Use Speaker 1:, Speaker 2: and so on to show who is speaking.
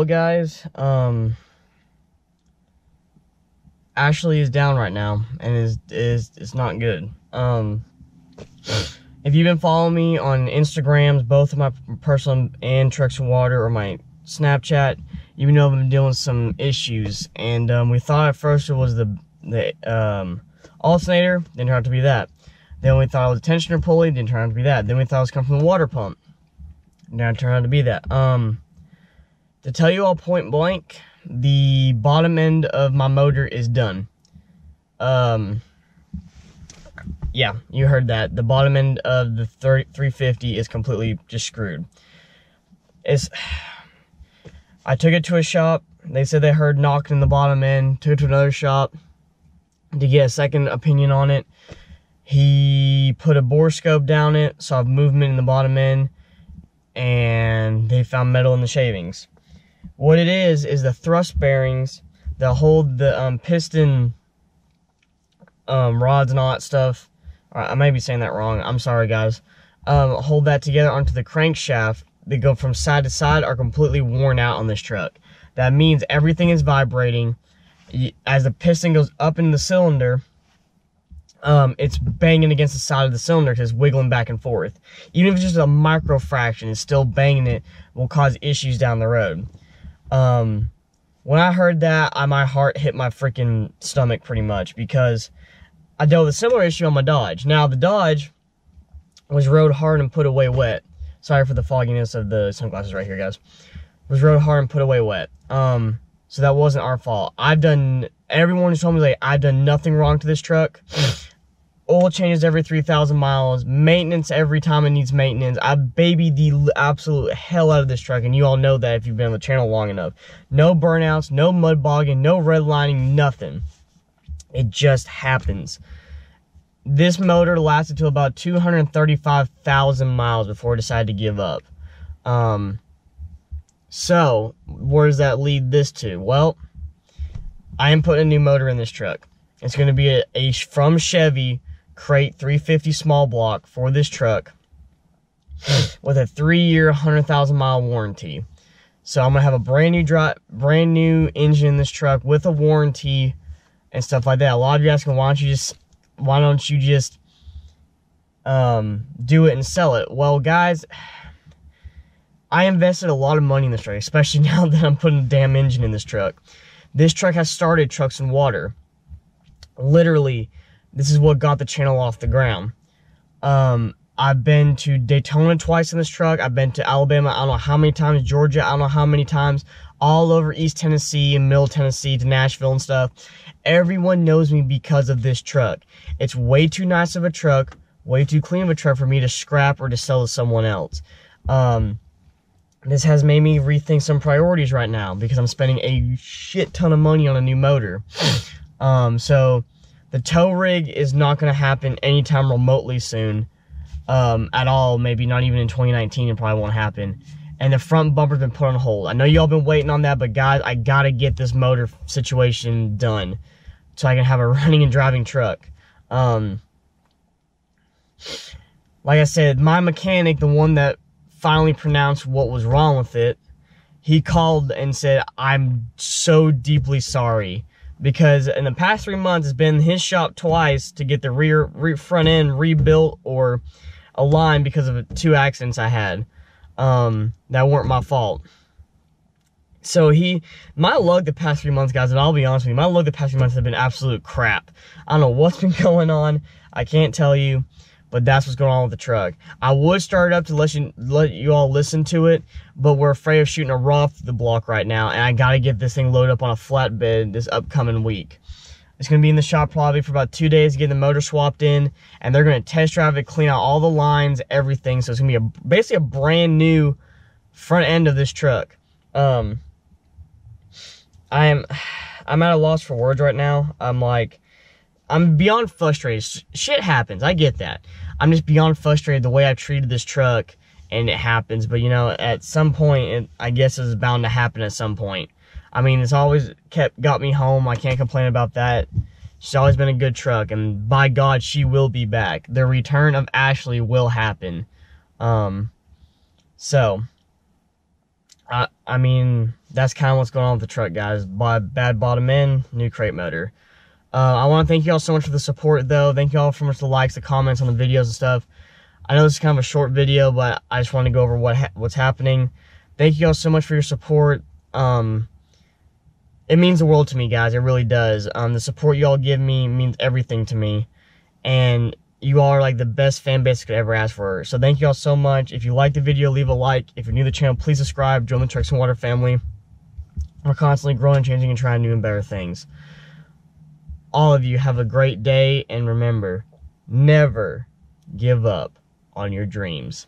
Speaker 1: well, guys, Ashley is down right now, and it's not good. If you've been following me on Instagrams, both of my personal and Trucks and Water, or my Snapchat, you know I've been dealing with some issues, and we thought at first it was the alternator, didn't turn out to be that. Then we thought it was a tensioner pulley, didn't turn out to be that. Then we thought it was coming from the water pump, didn't turn out to be that. To tell you all point blank, the bottom end of my motor is done. Yeah, you heard that. The bottom end of the 350 is completely just screwed. I took it to a shop. They said they heard knocking in the bottom end. Took it to another shop to get a second opinion on it. He put a bore scope down it, saw movement in the bottom end, and they found metal in the shavings. What it is the thrust bearings that hold the piston rods and all that stuff. I may be saying that wrong. I'm sorry, guys. Hold that together onto the crankshaft. They go from side to side, are completely worn out on this truck. That means everything is vibrating. As the piston goes up in the cylinder, it's banging against the side of the cylinder because it's wiggling back and forth. Even if it's just a micro fraction, it's still banging it, will cause issues down the road. When I heard that, my heart hit my freaking stomach pretty much, because I dealt with a similar issue on my Dodge. Now, the Dodge was rode hard and put away wet. Sorry for the fogginess of the sunglasses right here, guys. Was rode hard and put away wet. So that wasn't our fault. Everyone has told me, like, I've done nothing wrong to this truck. Oil changes every 3,000 miles. Maintenance every time it needs maintenance. I babied the absolute hell out of this truck, and you all know that if you've been on the channel long enough. No burnouts, no mud bogging, no redlining, nothing. It just happens. This motor lasted to about 235,000 miles before it decided to give up. So, where does that lead this to? Well, I am putting a new motor in this truck. It's going to be a from Chevy Crate 350 small block for this truck with a 3-year, 100,000 mile warranty. So I'm going to have a brand new engine in this truck with a warranty and stuff like that. A lot of you are asking, why don't you just do it and sell it? Well, guys, I invested a lot of money in this truck, especially now that I'm putting a damn engine in this truck. This truck has started Trucks and Water. Literally, this is what got the channel off the ground. I've been to Daytona twice in this truck. I've been to Alabama, I don't know how many times, Georgia, I don't know how many times, all over East Tennessee and Middle Tennessee to Nashville and stuff. Everyone knows me because of this truck. It's way too nice of a truck, way too clean of a truck for me to scrap or to sell to someone else. This has made me rethink some priorities right now because I'm spending a shit ton of money on a new motor. So the tow rig is not going to happen anytime remotely soon at all. Maybe not even in 2019. It probably won't happen. And the front bumper's been put on hold. I know y'all been waiting on that, but guys, I got to get this motor situation done so I can have a running and driving truck. Like I said, my mechanic, the one that finally pronounced what was wrong with it, he called and said, I'm so deeply sorry, because in the past 3 months it's been his shop twice to get the front end rebuilt or aligned because of 2 accidents I had that weren't my fault. So my luck the past 3 months, guys, and I'll be honest with you, my luck the past 3 months has been absolute crap. I don't know what's been going on. I can't tell you. But that's what's going on with the truck. I would start it up to let you all listen to it, but we're afraid of shooting a raw through the block right now, and I gotta get this thing loaded up on a flatbed this upcoming week. It's gonna be in the shop probably for about 2 days to get the motor swapped in, and they're gonna test drive it, clean out all the lines, everything. So it's gonna be basically a brand new front end of this truck. I'm at a loss for words right now. I'm beyond frustrated. Shit happens. I get that. I'm just beyond frustrated the way I've treated this truck, and it happens. But, you know, at some point, I guess it's bound to happen at some point. I mean, it's always got me home. I can't complain about that. She's always been a good truck, and by God, she will be back. The return of Ashley will happen. So, I mean, that's kind of what's going on with the truck, guys. Bad bottom end, new crate motor. I want to thank you all so much for the support, though. Thank you all so much for the likes, the comments on the videos and stuff. I know this is kind of a short video, but I just want to go over what's happening. Thank you all so much for your support. It means the world to me, guys. It really does. The support you all give me means everything to me. And you all are like the best fan base I could ever ask for. So thank you all so much. If you like the video, leave a like. If you're new to the channel, please subscribe. Join the Trucks and Water family. We're constantly growing, changing, and trying new and better things. All of you have a great day. And remember, never give up on your dreams.